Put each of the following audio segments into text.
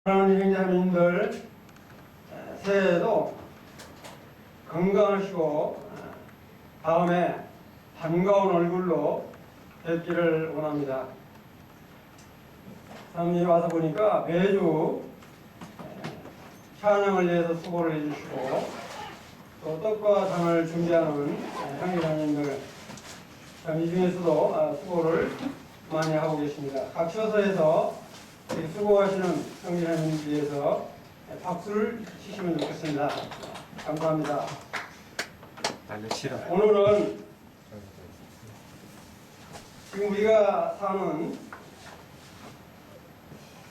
사랑하는 형제자매님들, 새해에도 건강하시고 다음에 반가운 얼굴로 뵙기를 원합니다. 사모님이 와서 보니까 매주 찬양을 위해서 수고를 해주시고 또 떡과 잔을 준비하는 형제자매님들, 이 중에서도 수고를 많이 하고 계십니다. 각 처소에서 수고하시는 형제자매님들 위해서 박수를 치시면 좋겠습니다. 감사합니다. 오늘은 지금 우리가 사는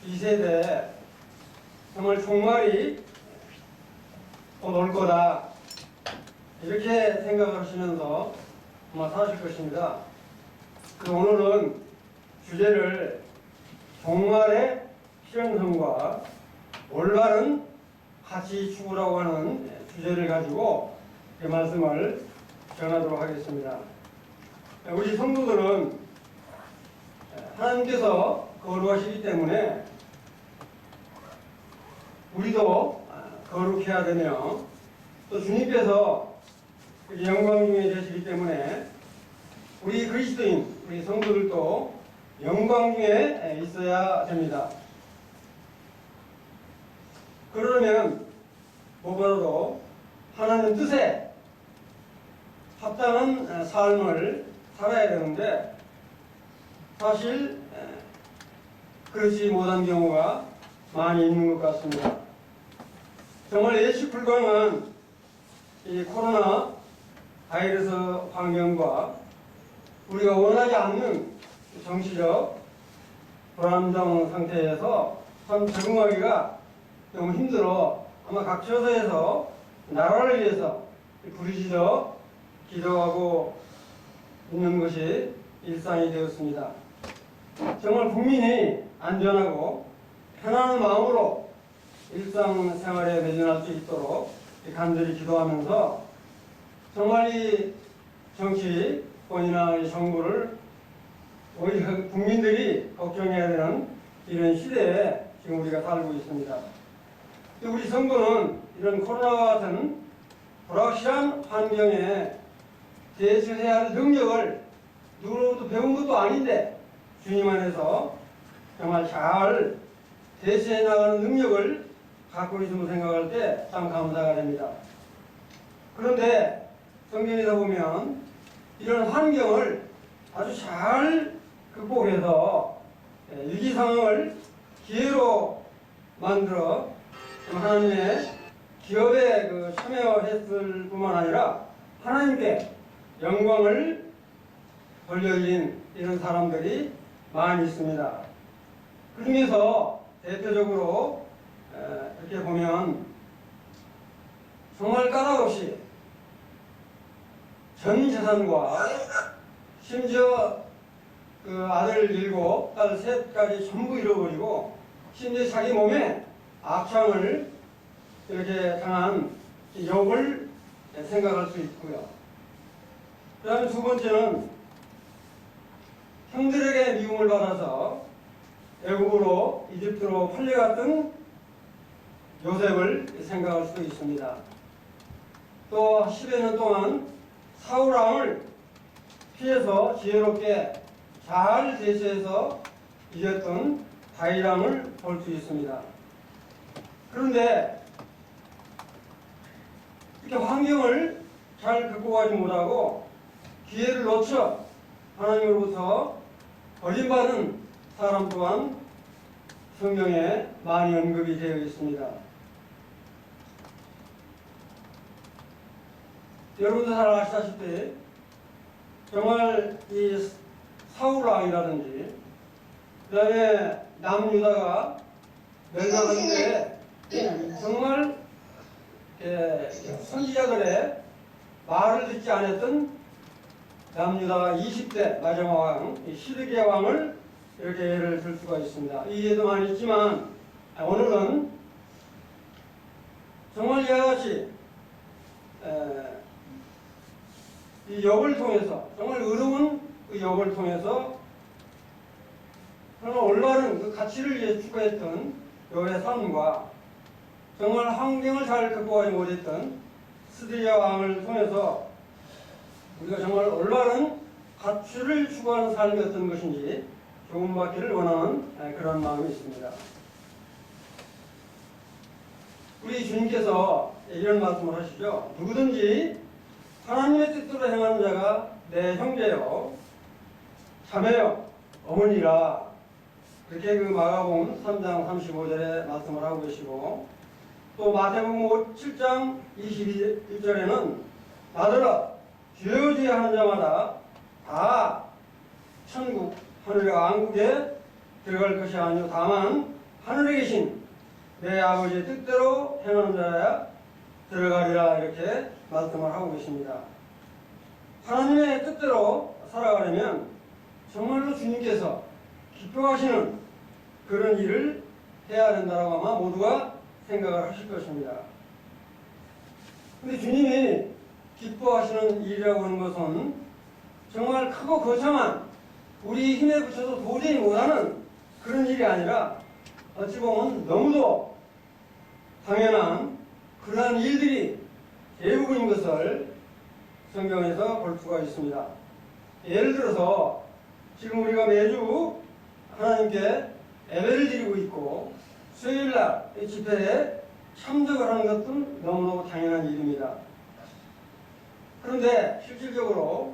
이 세대에 정말 종말이 곧 올 거다, 이렇게 생각하시면서 아마 사실 것입니다. 그래서 오늘은 주제를 종말의 필연성과 올바른 가치 추구라고 하는 주제를 가지고 이 말씀을 전하도록 하겠습니다. 우리 성도들은 하나님께서 거룩하시기 때문에 우리도 거룩해야 되며, 또 주님께서 영광 중에 계시기 때문에 우리 그리스도인, 우리 성도들도 영광 중에 있어야 됩니다. 그러면 무엇보다도 하나님 뜻에 합당한 삶을 살아야 되는데, 사실 그렇지 못한 경우가 많이 있는 것 같습니다. 정말 예측 불가능한 이 코로나 바이러스 환경과 우리가 원하지 않는 정치적 불안정 상태에서 참 적응하기가 너무 힘들어 아마 각 처소에서 나라를 위해서 부르짖어 기도하고 있는 것이 일상이 되었습니다. 정말 국민이 안전하고 편안한 마음으로 일상생활에 매진할 수 있도록 간절히 기도하면서 정말 이 정치권이나 이 정부를 오히려 국민들이 걱정해야 되는 이런 시대에 지금 우리가 살고 있습니다. 우리 성도는 이런 코로나와 같은 불확실한 환경에 대처해야 할 능력을 누구로부터 배운 것도 아닌데 주님 안에서 정말 잘 대처해 나가는 능력을 갖고 있음을 생각할 때 참 감사가 됩니다. 그런데 성경에서 보면 이런 환경을 아주 잘 극복해서 위기 상황을 기회로 만들어 하나님의 기업에 참여했을 뿐만 아니라 하나님께 영광을 돌려드린 이런 사람들이 많이 있습니다. 그 중에서 대표적으로 이렇게 보면 정말 까닭없이 전 재산과 심지어 아들 7, 딸 3까지 전부 잃어버리고 심지어 자기 몸에 악창을 이렇게 당한 욥을 생각할 수 있고요. 그 다음에 두 번째는 형들에게 미움을 받아서 애굽으로 이집트로 팔려갔던 요셉을 생각할 수도 있습니다. 또 10여 년 동안 사울 왕을 피해서 지혜롭게 잘 대처해서 이겼던 다윗 왕을 볼 수 있습니다. 그런데 이렇게 환경을 잘 극복하지 못하고 기회를 놓쳐 하나님으로부터 버림받은 사람 또한 성경에 많이 언급이 되어 있습니다. 여러분도 잘 아시다시피 정말 이 사울 왕이라든지 그 다음에 남유다가 멸망하는데 정말 선지자들의 말을 듣지 않았던 남유다가 20대 마지막 왕 시드기야 왕을 이렇게 예를 들 수가 있습니다. 이 예도 많이 있지만 오늘은 정말 이와 같이 이 욥을 통해서 정말 의로운 그 욥을 통해서 정말 올바른 그 가치를 위해 추구했던 여호의 삶과 정말 환경을 잘 극복하지 못했던 스드기야 왕을 통해서 우리가 정말 올바른 가치를 추구하는 삶이 어떤 것인지 교훈받기를 원하는 그런 마음이 있습니다. 우리 주님께서 이런 말씀을 하시죠. 누구든지 하나님의 뜻대로 행하는 자가 내 형제요 자매요 어머니라, 그렇게 그 마가복음 3장 35절에 말씀을 하고 계시고, 또 마태복음 7장 21절에는 나더러 주여 주여 하는 자마다 다 천국 하늘의 왕국에 들어갈 것이 아니요 다만 하늘에 계신 내 아버지의 뜻대로 행하는 자야 들어가리라, 이렇게 말씀을 하고 계십니다. 하나님의 뜻대로 살아가려면 정말로 주님께서 기뻐하시는 그런 일을 해야 된다고 아마 모두가 생각을 하실 것입니다. 근데 주님이 기뻐하시는 일이라고 하는 것은 정말 크고 거창한 우리 힘에 붙여서 도저히 못하는 그런 일이 아니라 어찌 보면 너무도 당연한 그러한 일들이 대부분인 것을 성경에서 볼 수가 있습니다. 예를 들어서 지금 우리가 매주 하나님께 예배를 드리고 있고 수요일날 집회에 참석을 하는 것은 너무너무 당연한 일입니다. 그런데 실질적으로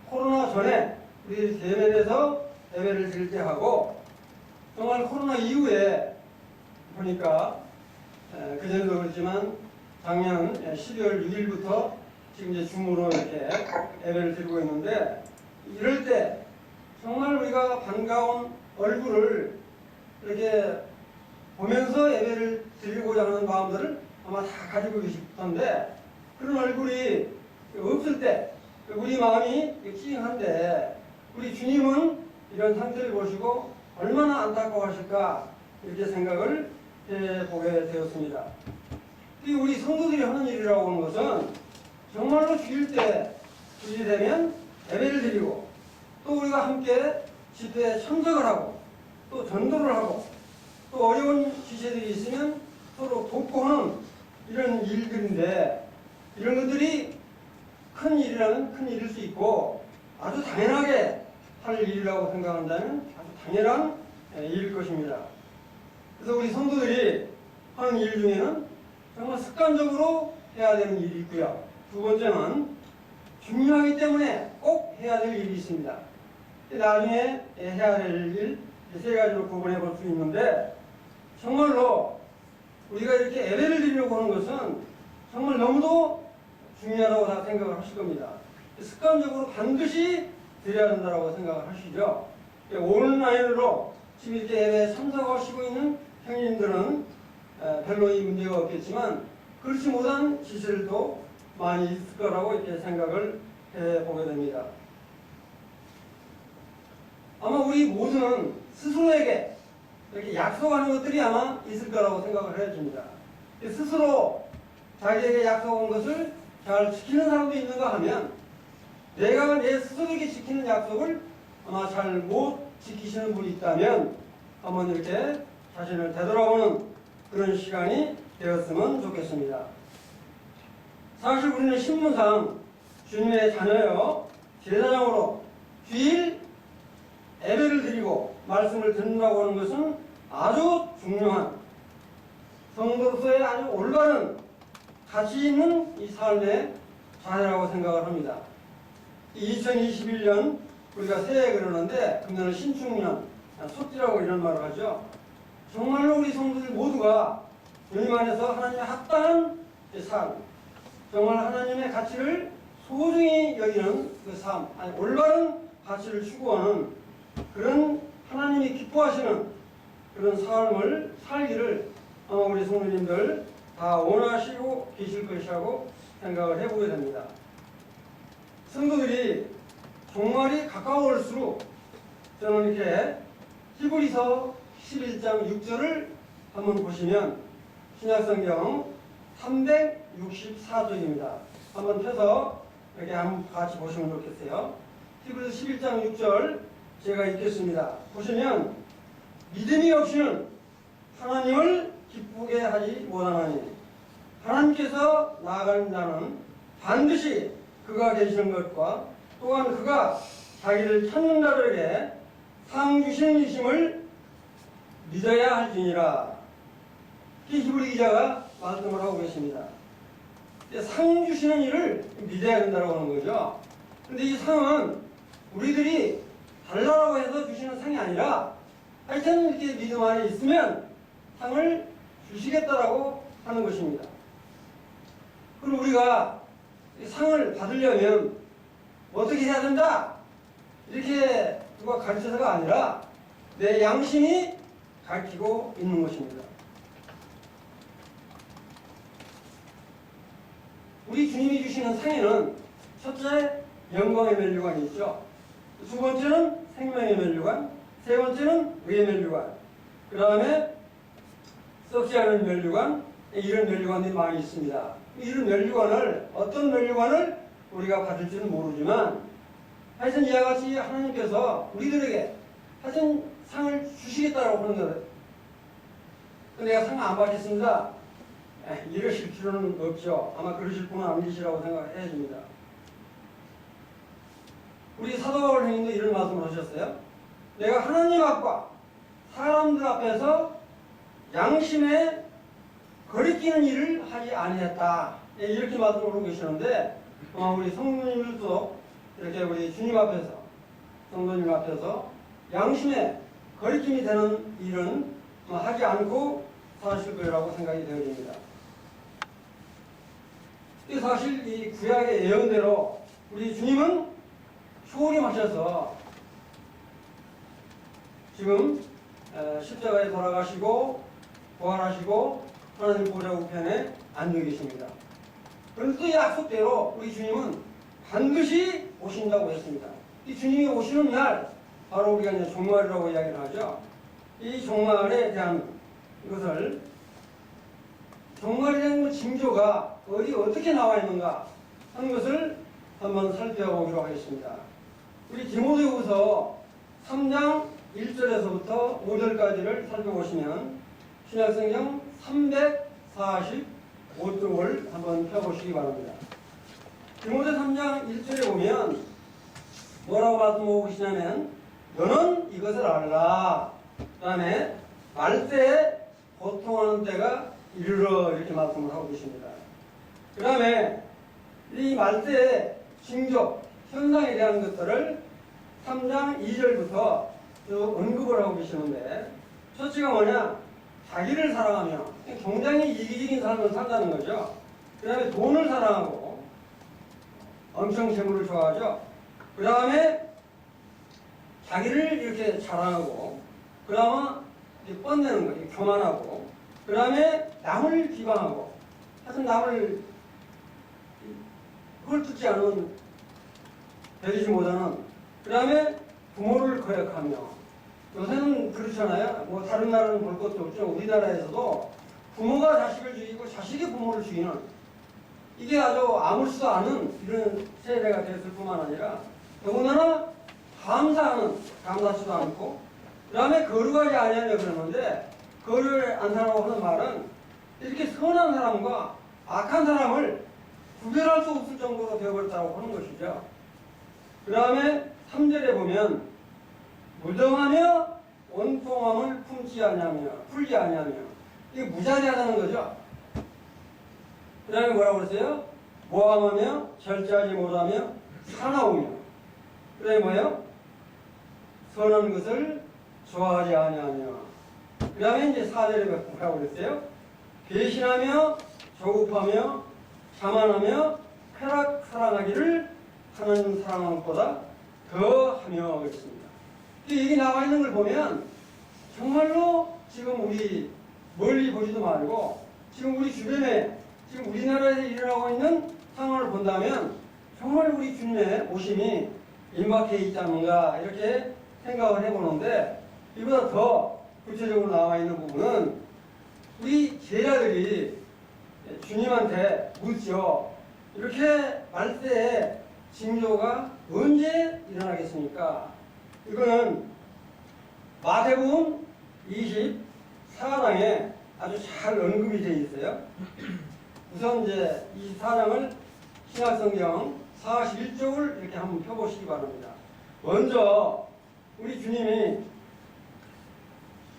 코로나 전에 우리 대면에서 예배를 드릴 때 하고 정말 코로나 이후에 보니까 그전에도 그렇지만 작년 12월 6일부터 지금 이제 줌으로 이렇게 예배를 드리고 있는데, 이럴 때 정말 우리가 반가운 얼굴을 이렇게 보면서 예배를 드리고자 하는 마음들을 아마 다 가지고 계실 텐데, 그런 얼굴이 없을 때 우리 마음이 찡한데 우리 주님은 이런 상태를 보시고 얼마나 안타까워하실까, 이렇게 생각을 해보게 되었습니다. 우리 성도들이 하는 일이라고 하는 것은 정말로 주일 되면 예배를 드리고, 또 우리가 함께 집회에 참석을 하고, 또 전도를 하고, 또 어려운 지체들이 있으면 서로 돕고 하는 이런 일들인데, 이런 것들이 큰 일이라면 큰 일일 수 있고 아주 당연하게 할 일이라고 생각한다면 아주 당연한 일일 것입니다. 그래서 우리 성도들이 하는 일 중에는 정말 습관적으로 해야 되는 일이 있고요. 두 번째는 중요하기 때문에 꼭 해야 될 일이 있습니다. 나중에 해야 될 일 세 가지로 구분해 볼 수 있는데, 정말로 우리가 이렇게 예배를 드리려고 하는 것은 정말 너무도 중요하다고 다 생각을 하실 겁니다. 습관적으로 반드시 드려야 된다고 생각을 하시죠. 온라인으로 지금 이렇게 예배에 참석하시고 있는 형님들은 별로 이 문제가 없겠지만, 그렇지 못한 지체들도 많이 있을 거라고 이렇게 생각을 해보게 됩니다. 아마 우리 모두는 스스로에게 이렇게 약속하는 것들이 아마 있을 거라고 생각을 해줍니다. 스스로 자기에게 약속한 것을 잘 지키는 사람도 있는가 하면, 내가 내 스스로에게 지키는 약속을 아마 잘 못 지키시는 분이 있다면 한번 이렇게 자신을 되돌아보는 그런 시간이 되었으면 좋겠습니다. 사실 우리는 신분상 주님의 자녀여 제사장으로 주일 예배를 드리고 말씀을 듣는다고 하는 것은 아주 중요한 성도로서의 아주 올바른 가치 있는 이 삶의 자세라고 생각을 합니다. 2021년 우리가 새해 그러는데, 금년은 신축년, 속지라고 이런 말을 하죠. 정말로 우리 성도들 모두가 주님 안에서 하나님의 합당한 삶, 정말 하나님의 가치를 소중히 여기는 그 삶, 올바른 가치를 추구하는 그런 하나님이 기뻐하시는 그런 삶을 살기를 아마 우리 성도님들 다 원하시고 계실 것이라고 생각을 해보게 됩니다. 성도들이 종말이 가까울수록 저는 이렇게 히브리서 11장 6절을 한번 보시면 신약성경 364쪽입니다. 한번 펴서 이렇게 한번 같이 보시면 좋겠어요. 히브리서 11장 6절 제가 읽겠습니다. 보시면 믿음이 없이는 하나님을 기쁘게 하지 못하나니 하나님께서 나아가는 자는 반드시 그가 계시는 것과 또한 그가 자기를 찾는 자들에게 상 주시는 이심을 믿어야 할지니라. 이 히브리 기자가 말씀을 하고 계십니다. 상 주시는 일을 믿어야 된다고 하는 거죠. 근데 이 상은 우리들이 달라고 해서 주시는 상이 아니라 하여튼 이렇게 믿음 안에 있으면 상을 주시겠다라고 하는 것입니다. 그럼 우리가 이 상을 받으려면 어떻게 해야 된다? 이렇게 누가 가르쳐서가 아니라 내 양심이 가르치고 있는 것입니다. 우리 주님이 주시는 상에는 첫째 영광의 면류관이 있죠. 두 번째는 생명의 면류관, 세 번째는 의의 면류관, 그 다음에 썩지 않은 면류관, 이런 면류관들이 많이 있습니다. 이런 면류관을 어떤 면류관을 우리가 받을지는 모르지만 하여튼 이와 같이 하나님께서 우리들에게 하여튼 상을 주시겠다고 하는 거예요. 내가 상 안 받겠습니다. 이러실 필요는 없죠. 아마 그러실 분은 아니시라고 생각해 줍니다. 우리 사도 바울 형님도 이런 말씀을 하셨어요. 내가 하나님 앞과 사람들 앞에서 양심에 거리끼는 일을 하지 아니했다. 이렇게 말씀을 하고 계시는데 우리 성도님들도 이렇게 우리 주님 앞에서 성도님 앞에서 양심에 거리낌이 되는 일은 하지 않고 사실 거라고 생각이 되어집니다. 사실 이 구약의 예언대로 우리 주님은 초림하셔서 지금 십자가에 돌아가시고 부활하시고 하나님 보좌 우편에 앉아 계십니다. 그런데 또 약속대로 우리 주님은 반드시 오신다고 했습니다. 이 주님이 오시는 날 바로 우리가 이제 종말이라고 이야기를 하죠. 이 종말에 대한 이것을 종말이라는 징조가 어떻게 나와 있는가 하는 것을 한번 살펴보기로 하겠습니다. 우리 디모데후서 3장 1절에서부터 5절까지를 살펴보시면 신약성경 345쪽을 한번 펴보시기 바랍니다. 디모데 3장 1절에 보면 뭐라고 말씀하고 계시냐면 너는 이것을 알라. 그 다음에 말세에 고통하는 때가 이르러 이렇게 말씀을 하고 계십니다. 그 다음에 이 말세의 징조, 현상에 대한 것들을 3장 2절부터 쭉 언급을 하고 계시는데 첫째가 뭐냐? 자기를 사랑하며 굉장히 이기적인 삶을 산다는 거죠. 그 다음에 돈을 사랑하고 엄청 재물을 좋아하죠. 그 다음에 자기를 이렇게 자랑하고 그 다음에 뻔내는 거예요. 교만하고 그 다음에 남을 비방하고 하여튼 남을 헐뜯지 않은 배리지 못하는 그 다음에 부모를 거역하며 요새는 그렇잖아요. 뭐 다른 나라는 볼 것도 없죠. 우리나라에서도 부모가 자식을 죽이고 자식이 부모를 죽이는 이게 아주 아무렇지도 않은 이런 세대가 됐을 뿐만 아니라 더군다나 감사하지도 않고 그 다음에 거룩하지 아니하냐 그러는데 거룩을 않다라고 하는 말은 이렇게 선한 사람과 악한 사람을 구별할 수 없을 정도로 되어버렸다고 하는 것이죠. 그 다음에 3절에 보면 무정하며 원통함을 품지 아니하며 풀지 아니하며 이게 무자비하다는 거죠. 그 다음에 뭐라고 그랬어요? 모함하며 절제하지 못하며 사나우며 그 다음에 뭐예요? 선한 것을 좋아하지 아니하며 그 다음에 이제 4절에 뭐라고 그랬어요? 배신하며 조급하며 자만하며 쾌락 사랑하기를 하나님 사랑하는 것보다 더하며 그랬습니다. 여기 나와 있는 걸 보면 정말로 지금 우리 멀리 보지도 말고 지금 우리 주변에 지금 우리나라에서 일어나고 있는 상황을 본다면 정말 우리 주님의 오심이 임박해 있지 않는가 이렇게 생각을 해보는데 이보다 더 구체적으로 나와 있는 부분은 우리 제자들이 주님한테 묻죠. 이렇게 말세에 징조가 언제 일어나겠습니까? 이거는 마태복음 24장에 아주 잘 언급이 되어 있어요. 우선 이제 24장을 신약성경 41쪽을 이렇게 한번 펴보시기 바랍니다. 먼저 우리 주님이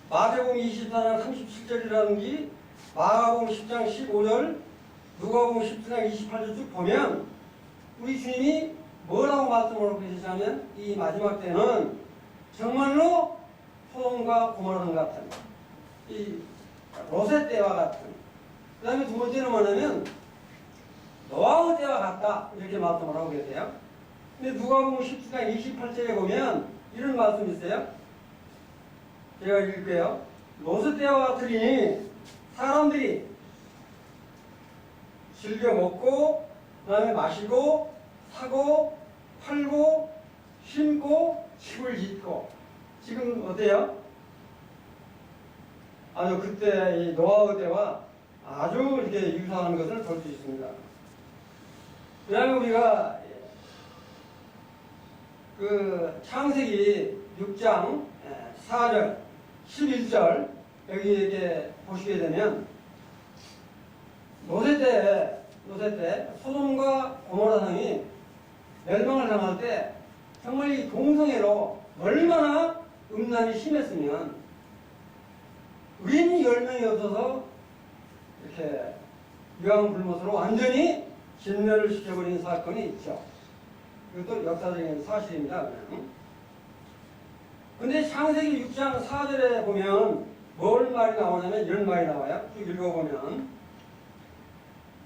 마태복음 24장 37절이라든지 마가복음 10장 15절 누가복음 10장 28절 쭉 보면 우리 주님이 뭐라고 말씀을 하고 계시냐면 이 마지막 때는 정말로 소돔과 고모라 같은 이 롯의 때와 같은, 그 다음에 두 번째는 뭐냐면 노아의 때와 같다 이렇게 말씀을 하고 계세요. 근데 누가복음 10장 28절에 보면 이런 말씀이 있어요. 제가 읽을게요. 롯의 때와 같으니 사람들이 즐겨 먹고 그 다음에 마시고 사고 팔고 심고 집을 짓고. 지금 어때요? 아주 그때 이 노아의 때와 아주 이렇게 유사한 것을 볼 수 있습니다. 그 다음에 우리가 그 창세기 6장 4절 11절 여기 이렇게 보시게 되면 롯의 때 소돔과 고모라 성이 멸망을 당할 때 정말 이 동성애로 얼마나 음란이 심했으면 의인 10명이 없어서 이렇게 유황불못으로 완전히 진멸을 시켜버린 사건이 있죠. 이것도 역사적인 사실입니다. 근데 창세기 6장 4절에 보면 뭘 말이 나오냐면 이런 말이 나와요. 쭉 읽어보면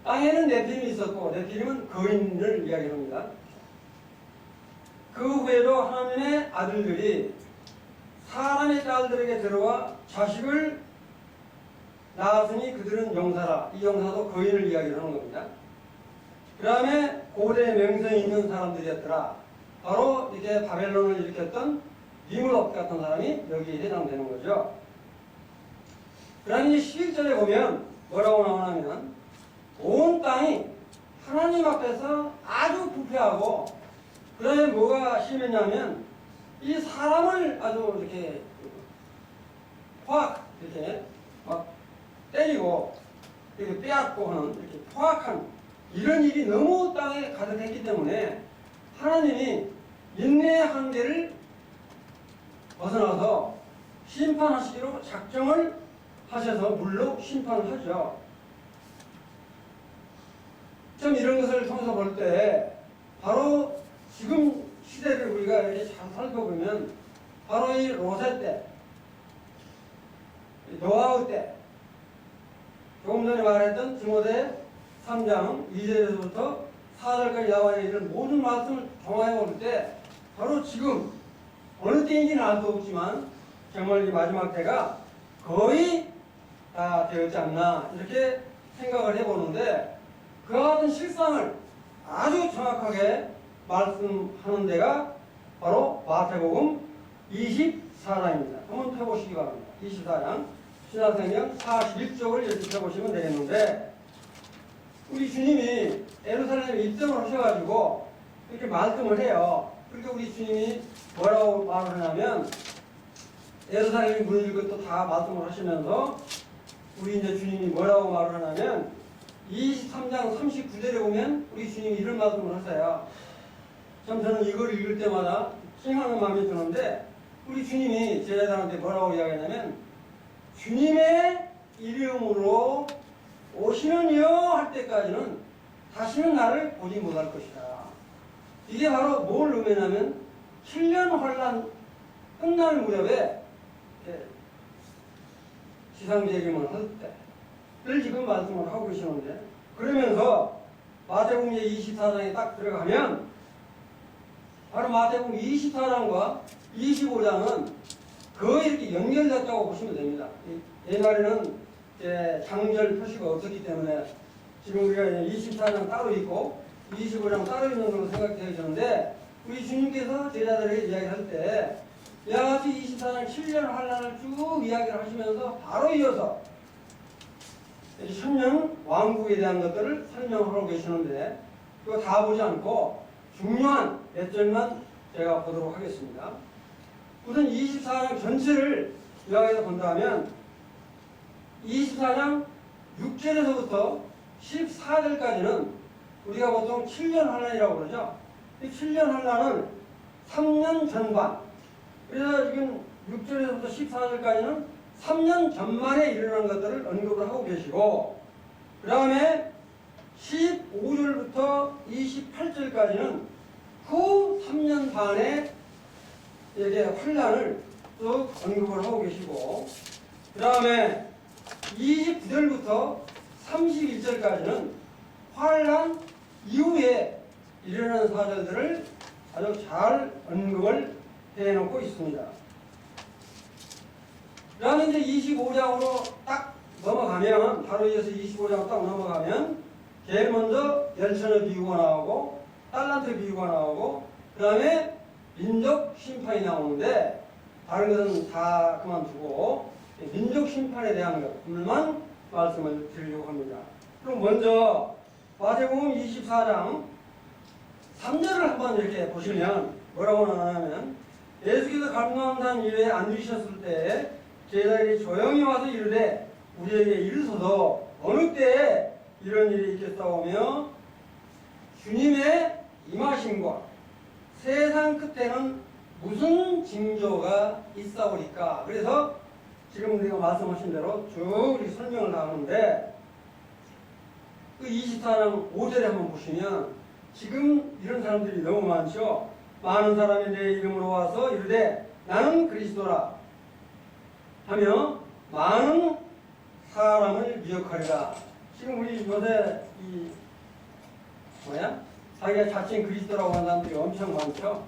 땅에는 네피림이 있었고, 네피림은 거인을 이야기합니다. 그 후에도 하나님의 아들들이 사람의 딸들에게 들어와 자식을 낳았으니 그들은 용사라. 이 용사도 거인을 이야기하는 겁니다. 그 다음에 고대 명성이 있는 사람들이었더라. 바로 이렇게 바벨론을 일으켰던 니므롯 같은 사람이 여기에 해당되는 거죠. 그 다음에 이제 11절에 보면 뭐라고 나오냐면 온 땅이 하나님 앞에서 아주 부패하고, 그 다음에 뭐가 심했냐면 이 사람을 아주 이렇게 이렇게 막 때리고 이렇게 빼앗고 하는 이렇게 포악한 이런 일이 너무 땅에 가득했기 때문에 하나님이 인내의 한계를 벗어나서 심판하시기로 작정을 하셔서 물로 심판을 하죠. 좀 이런 것을 통해서 볼 때 바로 지금 시대를 우리가 이렇게 잘 살펴보면 바로 이 롯의 때, 노아의 때, 조금 전에 말했던 디모데 3장 2절에서부터 4절까지 나와 있는 모든 말씀을 종합해 볼 때 바로 지금 어느 때인지는 알 수 없지만 정말 이 마지막 때가 거의 다 되었지 않나 이렇게 생각을 해보는데, 그와 같은 실상을 아주 정확하게 말씀하는 데가 바로 마태복음 24장입니다. 한번 펴보시기 바랍니다. 24장 신약성경 41쪽을 이렇게 펴보시면 되겠는데, 우리 주님이 예루살렘에 입성을 하셔가지고 이렇게 말씀을 해요. 그러니까 우리 주님이 뭐라고 말을 하냐면 예루살렘이 무너질 것도 다 말씀을 하시면서 우리 이제 주님이 뭐라고 말을 하냐면 23장 39절에 보면 우리 주님이 이런 말씀을 하세요. 참 저는 이걸 읽을 때마다 찡하는 마음이 드는데, 우리 주님이 제자들한테 뭐라고 이야기하냐면 주님의 이름으로 오시는요 할 때까지는 다시는 나를 보지 못할 것이다. 이게 바로 뭘 의미하냐면 7년 환란 끝날 무렵에 지상재림을 할 때를 지금 말씀을 하고 계시는데, 그러면서 마태복음 24장에 딱 들어가면 바로 마태복음 24장과 25장은 거의 이렇게 연결됐다고 보시면 됩니다. 옛날에는 장절 표시가 없었기 때문에 지금 우리가 24장 따로 있고 25장 따로 있는 걸로 생각되어지는데, 우리 주님께서 제자들에게 이야기할 때 이와 같이 24장 7년 환란을 쭉 이야기를 하시면서 바로 이어서 천년 왕국에 대한 것들을 설명하고 계시는데, 그거 다 보지 않고 중요한 몇 절만 제가 보도록 하겠습니다. 우선 24장 전체를 요약해서 본다면 24장 6절에서부터 14절까지는 우리가 보통 7년 환란이라고 그러죠. 이 7년 환란은 3년 전반. 그래서 지금 6절에서부터 14절까지는 3년 전만에 일어난 것들을 언급을 하고 계시고, 그 다음에 15절부터 28절까지는 그 3년 반에 이렇게 환란을 쭉 언급을 하고 계시고, 그 다음에 29절부터 31절까지는 환란 이후에 일어나는 사절들을 아주 잘 언급을 해놓고 있습니다. 그 다음에 이제 25장으로 딱 넘어가면, 바로 이어서 25장 딱 넘어가면, 제일 먼저 열천의 비유가 나오고, 달란트 비유가 나오고, 그 다음에 민족 심판이 나오는데, 다른 것은 다 그만두고, 민족 심판에 대한 것들만 말씀을 드리려고 합니다. 그럼 먼저, 마태복음 24장 3절을 한번 이렇게 보시면, 뭐라고 나오냐면, 예수께서 갈망한 일에 앉으셨을 때, 제자들이 조용히 와서 이르되 우리에게 이르소서 어느 때에 이런 일이 있겠사오며 주님의 임하심과 세상 끝에는 무슨 징조가 있사오리까. 그래서 지금 우리가 말씀하신 대로 쭉 이렇게 설명을 나오는데, 그 24장 5절에 한번 보시면 지금 이런 사람들이 너무 많죠. 많은 사람이 내 이름으로 와서 이르되 나는 그리스도라 하며 많은 사람을 미혹하리라. 지금 우리 요새 자기가 자칭 그리스도라고 하는 사람들이 엄청 많죠.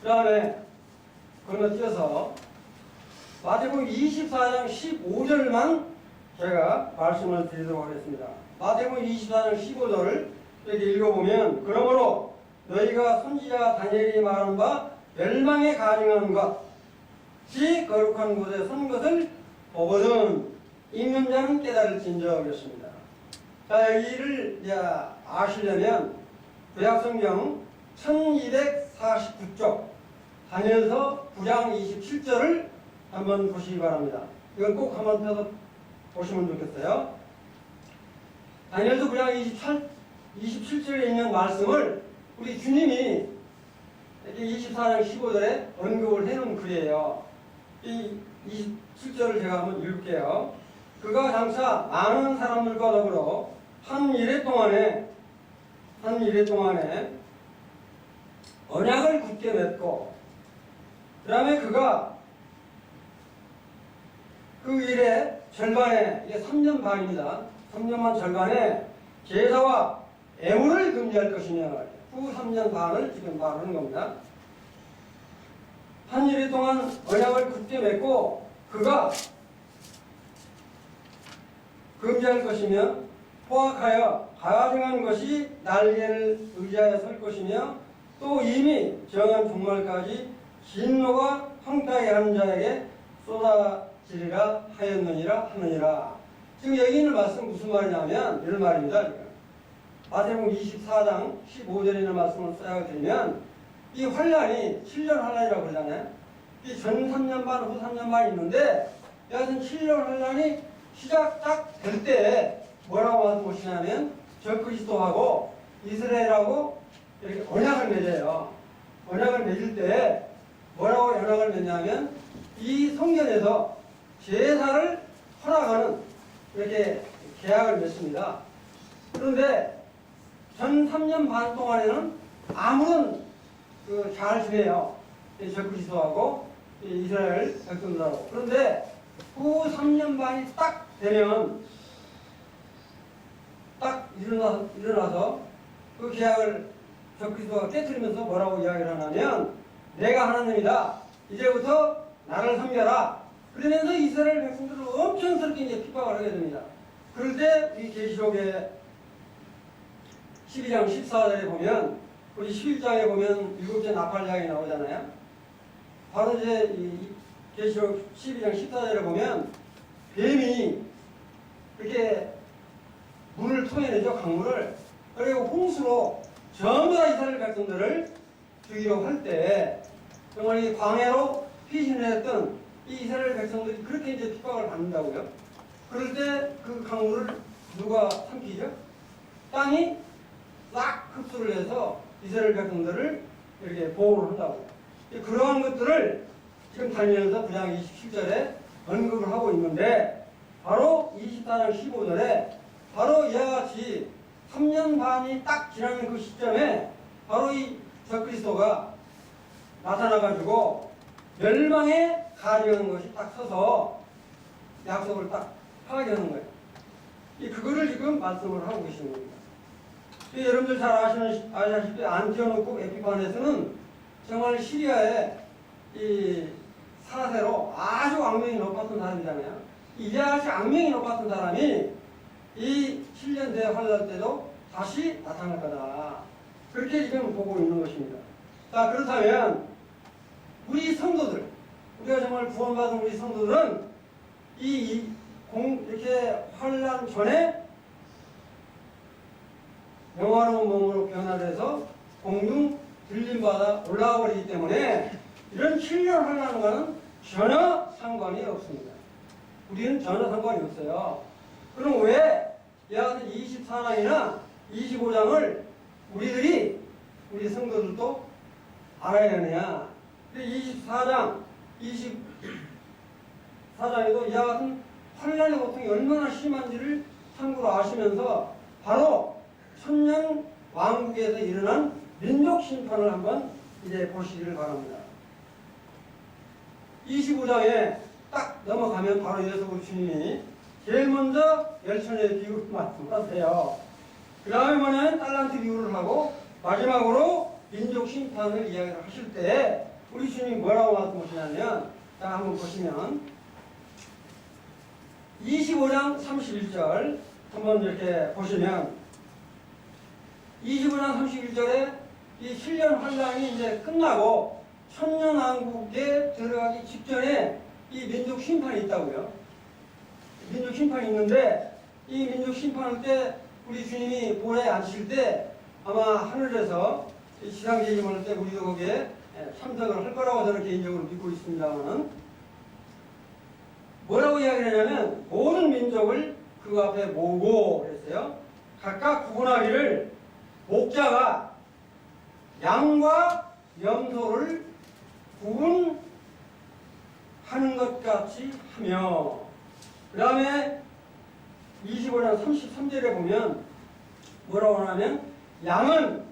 그 다음에 건너뛰어서 마태복음 24장 15절만 제가 말씀을 드리도록 하겠습니다. 마태복음 24장 15절을 이렇게 읽어보면, 그러므로 너희가 선지자 다니엘이 말한 바 멸망에 가증한 것이 거룩한 곳에 선 것을 보거든 읽는 자는 깨달을진저 그랬습니다. 자, 여기를 이제 아시려면 구약성경 1249쪽 다니엘서 9장 27절을 한번 보시기 바랍니다. 이건 꼭 한번 펴서 보시면 좋겠어요. 다니엘서 9장 27절에 있는 말씀을 우리 주님이 24장 15절에 언급을 해놓은 글이에요. 이 27절을 제가 한번 읽을게요. 그가 장차 많은 사람들과 더불어 한 일해 동안에 언약을 굳게 맺고, 그 다음에 그가 그 일의 절반에, 이게 3년 반입니다. 3년 반 절반에 제사와 애물을 금지할 것이며, 후 3년 반을 지금 말하는 겁니다. 한 일일 동안 언약을 굳게 맺고 그가 금지할 것이며, 포악하여 가증한 것이 날개를 의지하여 설 것이며, 또 이미 정한 종말까지 진노가 황폐하게 하는 자에게 쏟아지리라 하였느니라. 지금 여기 있는 말씀 무슨 말이냐면 이런 말입니다. 지금 마태복음 24장 15절에 있는 말씀을 써드리면, 이 환란이 7년 환란이라고 그러잖아요. 이 전 3년 반, 후 3년 반이 있는데, 여하튼 7년 환란이 시작 딱 될 때 뭐라고 말씀하시냐면, 저 그리스도하고 이스라엘하고 이렇게 언약을 맺어요. 언약을 맺을 때 뭐라고 언약을 맺냐면, 이 성전에서 제사를 허락하는 이렇게 계약을 맺습니다. 그런데 전 3년 반 동안에는 아무런 잘 지내요. 저 그리스도하고 이스라엘 백성들하고. 그런데 후 3년 반이 딱 되면, 딱 일어나서 그 계약을 저 그리스도가 깨뜨리면서 뭐라고 이야기를 하냐면, 내가 하나님이다. 이제부터 나를 섬겨라. 그러면서 이스라엘 백성들을 엄청스럽게 이제 핍박을 하게 됩니다. 그럴 때 이 계시록의 12장 14절에 보면, 우리 11장에 보면 7째 나팔장이 나오잖아요. 바로 이제 이 계시록 12장 14절에 보면 뱀이 이렇게 물을 토해내죠. 강물을. 그리고 홍수로 전부 다 이스라엘 백성들을 죽이려고 할 때, 정말 이 광야로 피신을 했던 이 이스라엘 백성들이 그렇게 이제 핍박을 받는다고요. 그럴 때 그 강물을 누가 삼키죠? 땅이 싹 흡수를 해서 이스라엘 백성들을 이렇게 보호를 한다고. 그러한 것들을 지금 다니면서 구장 27절에 언급을 하고 있는데, 바로 24장 15절에 바로 이와 같이 3년 반이 딱 지나는 그 시점에 바로 이 적그리스도가 나타나가지고 멸망에 가려는 것이 딱 서서 약속을 딱 하게 하는 거예요. 그거를 지금 말씀을 하고 계시는 겁니다. 여러분들 잘 아시다시피 안티오노크 에피파네스는 정말 시리아의 이 사세로 아주 악명이 높았던 사람이잖아요. 이자같이 악명이 높았던 사람이 이 7년 대환란 때도 다시 나타날 거다. 그렇게 지금 보고 있는 것입니다. 자, 그렇다면 우리 성도들, 우리가 정말 구원받은 우리 성도들은 이렇게 환란 전에 영화로운 몸으로 변화돼서 공중 들림받아 올라와 버리기 때문에 이런 7년 환란과는 전혀 상관이 없습니다. 우리는 전혀 상관이 없어요. 그럼 왜 이와 같은 24장이나 25장을 우리 성도들도 알아야 되느냐? 24장, 24장에도 이와 같은 환란의 고통이 얼마나 심한지를 참고로 아시면서 바로 천년 왕국에서 일어난 민족 심판을 한번 이제 보시기를 바랍니다. 25장에 딱 넘어가면 바로 예수 주님이 제일 먼저 열천의 비유를 말씀하세요. 그 다음에 뭐냐면 달란트 비유를 하고 마지막으로 민족 심판을 이야기를 하실 때 우리 주님이 뭐라고 말씀하시냐면, 자, 한번 보시면 25장 31절 한번 이렇게 보시면 25장 31절에 이 7년 환란이 이제 끝나고 천년왕국에 들어가기 직전에 이 민족 심판이 있다고요. 민족 심판이 있는데 이 민족 심판할 때 우리 주님이 볼에 앉으실 때 아마 하늘에서 시상제임을 할 때 우리도 거기에 참석을 할 거라고 저는 개인적으로 믿고 있습니다만은 뭐라고 이야기를 하냐면 모든 민족을 그 앞에 모으고 그랬어요. 각각 구분하기를 목자가 양과 염소를 구분하는 것 같이 하며, 그 다음에 25장 33절에 보면 뭐라고 하냐면 양은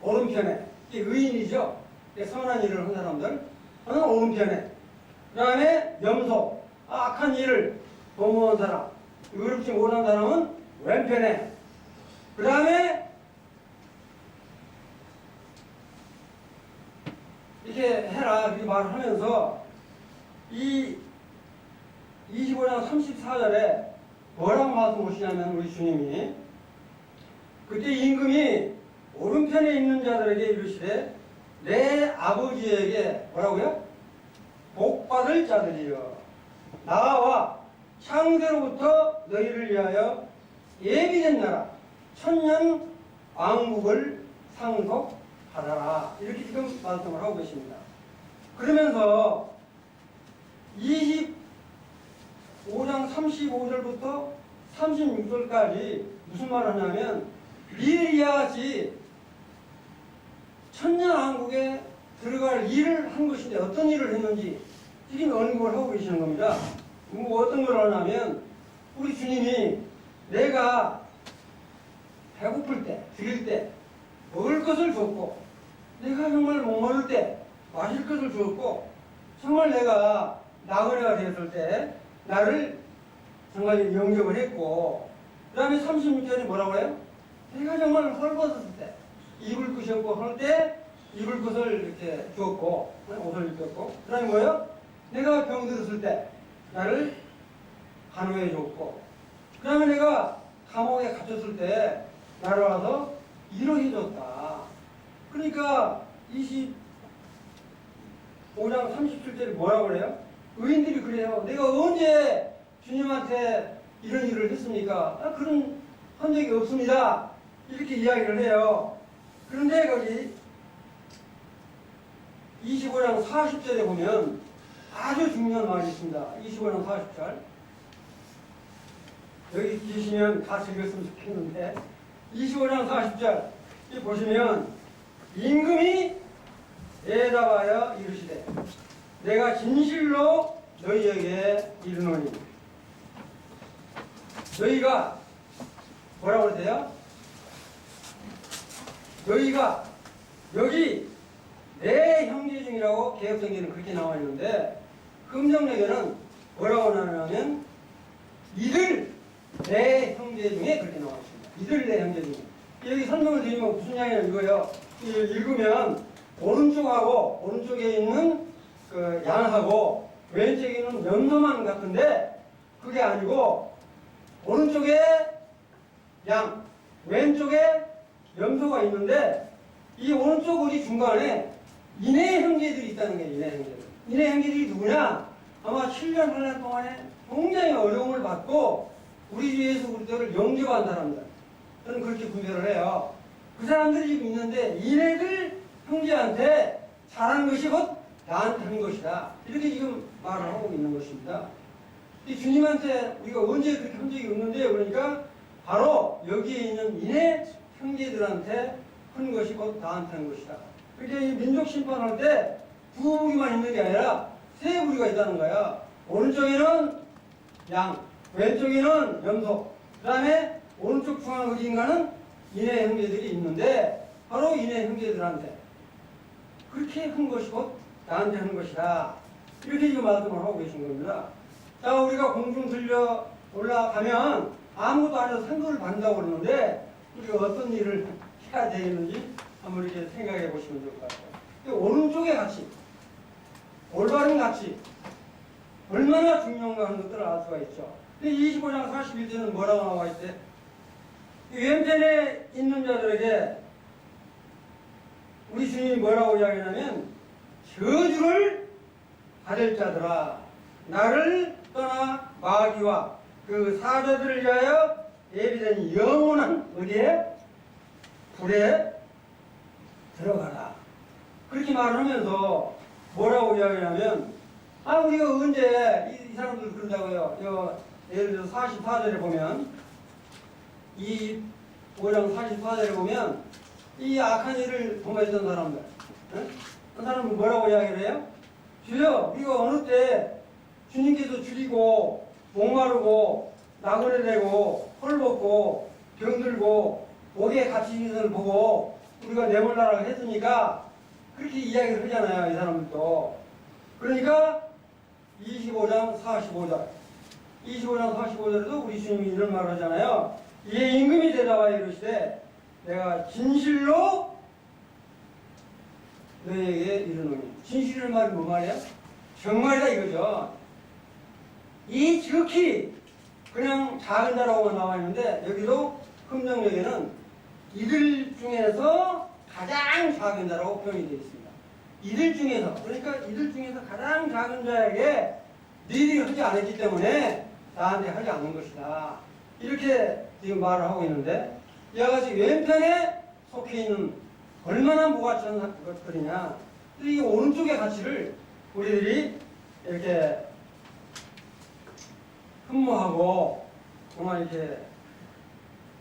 오른편에, 이게 의인이죠. 선한 일을 한 사람들, 은 오른편에, 그 다음에 염소, 악한 일을 도모한 사람, 의롭지 못한 사람은 왼편에, 그 다음에 이렇게 해라 이렇게 말을 하면서 이 25장 34절에 뭐라고 말씀하시냐면 우리 주님이 그때 임금이 오른편에 있는 자들에게 이르시되 내 아버지에게 뭐라고요? 복받을 자들이여 나와 창세로부터 너희를 위하여 예비된 나라 천년 왕국을 상속하라 이렇게 지금 말씀을 하고 계십니다. 그러면서 25장 35절부터 36절까지 무슨 말을 하냐면 이와 같이 천년왕국에 들어갈 일을 한 것인데 어떤 일을 했는지 지금 언급을 하고 계시는 겁니다. 뭐 어떤 걸 하냐면 우리 주님이 내가 배고플 때, 드릴 때 먹을 것을 줬고 내가 정말 목마를 때 마실 것을 주었고 정말 내가 나그네가 되었을 때 나를 정말 영접을 했고 그 다음에 36절이 뭐라고 해요? 내가 정말 헐벗었을 때 입을 것이 없고 할 때 입을 것을 이렇게 주었고 옷을 입혔고 그 다음에 뭐예요? 내가 병들었을 때 나를 간호해 줬고 그 다음에 내가 감옥에 갇혔을 때 나를 와서 일을 해줬다. 그러니까 25장 37절에 뭐라고 그래요? 의인들이 그래요. 내가 언제 주님한테 이런 일을 했습니까? 그런 한 적이 없습니다. 이렇게 이야기를 해요. 그런데 거기 25장 40절에 보면 아주 중요한 말이 있습니다. 25장 40절. 여기 계시면 같이 읽었으면 좋겠는데 25장 40절 이 보시면 임금이 대답하여 이르시되 내가 진실로 너희에게 이르노니 너희가 뭐라고 그러세요? 너희가 여기 내 형제 중이라고 개혁성경에는 그렇게 나와 있는데 금정역에는 뭐라고 나오냐면 이들 내 형제 중에 그렇게 나와 있습니다. 이들 내 형제 중에. 여기 설명을 드리면 무슨 이야기냐 이거예요. 읽으면 오른쪽에 있는 그 양하고 왼쪽에 있는 염소만 같은데 그게 아니고 오른쪽에 양, 왼쪽에 염소가 있는데 이 오른쪽 어디 중간에 인해 형제들이 있다는 거예요. 인해 형제들. 인해 형제들이 누구냐? 아마 7년 8년 동안에 굉장히 어려움을 받고 우리 주 예수 그리스도를 영접한 사람들. 저는 그렇게 분별을 해요. 그 사람들이 지금 있는데 이네들 형제한테 잘한 것이 곧 나한테 한 것이다. 이렇게 지금 말을 하고 있는 것입니다. 이 주님한테 우리가 언제 그렇게 한 적이 없는데 그러니까 바로 여기에 있는 이네 형제들한테 한 것이 곧 나한테 한 것이다. 그렇게 민족 심판할 때 두 부리만 있는 게 아니라 세 부리가 있다는 거야. 오른쪽에는 양, 왼쪽에는 염소, 그 다음에 오른쪽 중앙 어디인가는 이네 형제들이 있는데 바로 이네 형제들한테 그렇게 한 것이 곧 나한테 한 것이다. 이렇게 지금 말씀을 하고 계신 겁니다. 자, 우리가 공중 들려 올라가면 아무것도 안 해도 상급을 받는다고 그러는데 우리가 어떤 일을 해야 되겠는지 한번 이렇게 생각해 보시면 좋을 것 같아요. 오른쪽의 가치, 올바른 가치 얼마나 중요한가 하는 것들을 알 수가 있죠. 25장 41절은 뭐라고 나와 있대? 왼편에 있는 자들에게 우리 주님이 뭐라고 이야기하냐면 저주를 받을 자들아 나를 떠나 마귀와 그 사자들을 위하여 예비된 영원한 어디에? 불에 들어가라. 그렇게 말하면서 뭐라고 이야기하냐면 우리가 언제 이 사람들 그런다고요. 예를 들어서 44절에 보면 이 5장 44절에 보면 이 악한 일을 범했던 사람들 그 사람은 뭐라고 이야기를 해요? 주여 우리가 어느 때 주님께서 죽이고 목마르고 나그네 되고 헐벗고 병들고 옥에 갇힌 것을 보고 우리가 내몰라라고 했으니까 그렇게 이야기를 하잖아요. 이 사람들도. 그러니까 25장 45절 45절에도 우리 주님이 이런 말을 하잖아요. 이에 임금이 대답하여 이르시되 내가 진실로 너에게 이르노니. 진실이라는 말이 뭐 말이야? 정말이다 이거죠. 이 지극히 그냥 작은 자라고만 나와 있는데 여기도 금정역에는 이들 중에서 가장 작은 자라고 표현이 되어 있습니다. 이들 중에서 그러니까 이들 중에서 가장 작은 자에게 너희들이 하지 않았기 때문에 나한테 하지 않는 것이다. 이렇게 지금 말을 하고 있는데 이와 같이 왼편에 속해 있는 얼마나 무가치한 것들이냐. 이 오른쪽의 가치를 우리들이 이렇게 흠모하고 정말 이렇게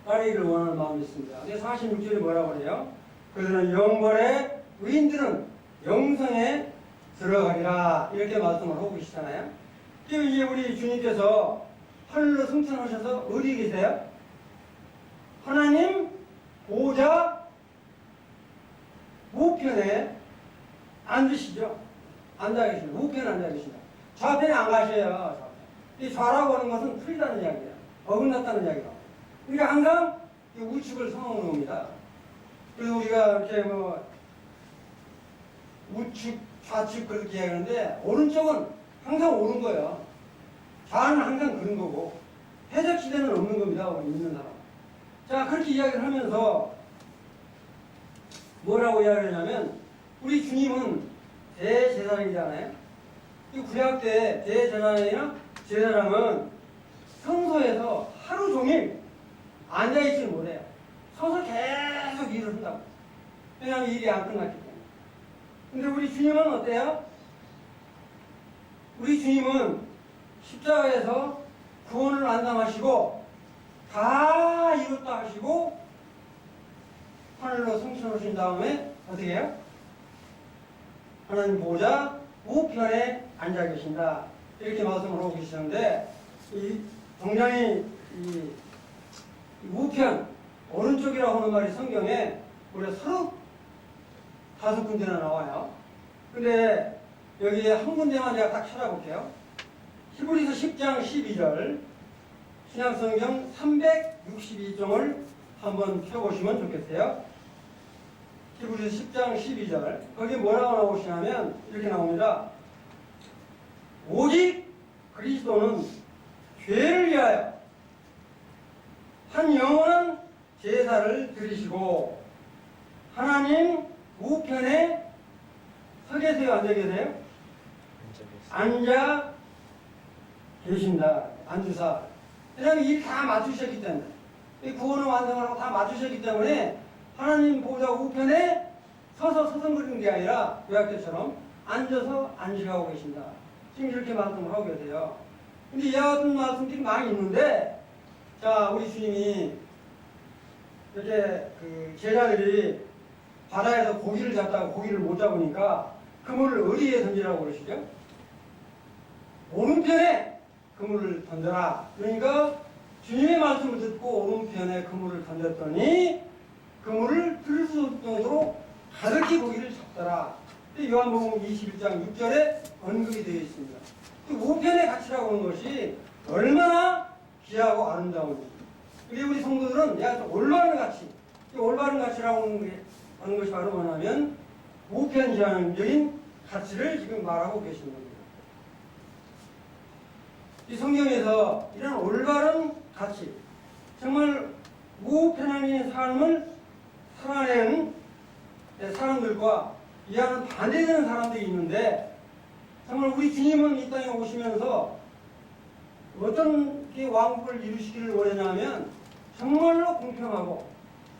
따르기를 원하는 마음이 있습니다. 46절에 뭐라고 그래요? 그들은 영벌에 의인들은 영성에 들어가리라. 이렇게 말씀을 하고 계시잖아요. 이제 우리 주님께서 하늘로 승천하셔서 어디 계세요? 하나님 보좌 우편에 앉으시죠. 앉아 계십니다. 우편에 앉아 계십니다. 좌편에 안 가셔요. 이 좌라고 하는 것은 틀리다는 이야기예요. 어긋났다는 이야기예요. 그러니까 항상 이 우측을 성하는 겁니다. 그래서 우리가 이렇게 뭐 우측, 좌측 그렇게 이야기하는데 오른쪽은 항상 옳은 거예요. 좌는 항상 그런 거고 해적시대는 없는 겁니다. 우리 믿는 사람. 자, 그렇게 이야기를 하면서 뭐라고 이야기하냐면 우리 주님은 대제사장이잖아요. 이 구약 때 대제사장이나 제사장은 성소에서 하루 종일 앉아있지 못해요. 서서 계속 일을 한다고. 왜냐하면 일이 안 끝났기 때문에. 근데 우리 주님은 어때요? 우리 주님은 십자가에서 구원을 안당하시고 다 이뤘다 하시고 하늘로 승천하신 다음에 어떻게 해요? 하나님 보좌 우편에 앉아 계신다. 이렇게 말씀을 하고 계시는데 이 굉장히 이 우편 오른쪽이라고 하는 말이 성경에 우리가 35군데나 나와요. 근데 여기에 한 군데만 제가 딱 찾아볼게요. 히브리서 10장 12절 신약성경 362쪽을 한번 펴보시면 좋겠어요. 히브리서 10장 12절 거기 뭐라고 나오시냐면 이렇게 나옵니다. 오직 그리스도는 죄를 위하여 한 영원한 제사를 드리시고 하나님 우편에 서 계세요? 앉아 계세요? 앉아 계신다. 앉으사. 왜냐하면 일 다 맞추셨기 때문에 이 구원을 완성하고 다 맞추셨기 때문에 하나님 보좌 우편에 서서 서성거리는 게 아니라 요약대처럼 앉아서 안식하고 계신다. 지금 이렇게 말씀을 하고 계세요. 근데 이와 같은 말씀들이 많이 있는데 자 우리 주님이 이렇게 그 제자들이 바다에서 고기를 잡다가 고기를 못 잡으니까 그물을 어디에 던지라고 그러시죠? 오른편에 그물을 던져라. 그러니까 주님의 말씀을 듣고 오른편에 그물을 던졌더니 그물을 들 수 없도록 가득히 고기를 잡더라. 요한복음 21장 6절에 언급이 되어 있습니다. 그 우편의 가치라고 하는 것이 얼마나 귀하고 아름다운지. 그리고 우리 성도들은 야 올바른 가치. 이 올바른 가치라고 하는 것이 바로 뭐냐면 우편지향적인 가치를 지금 말하고 계시는 겁니다. 이 성경에서 이런 올바른 가치, 정말 우편향인 삶을 살아내는 사람들과 이와는 반대되는 사람들이 있는데 정말 우리 주님은 이 땅에 오시면서 어떤 게 왕국을 이루시기를 원했냐면 정말로 공평하고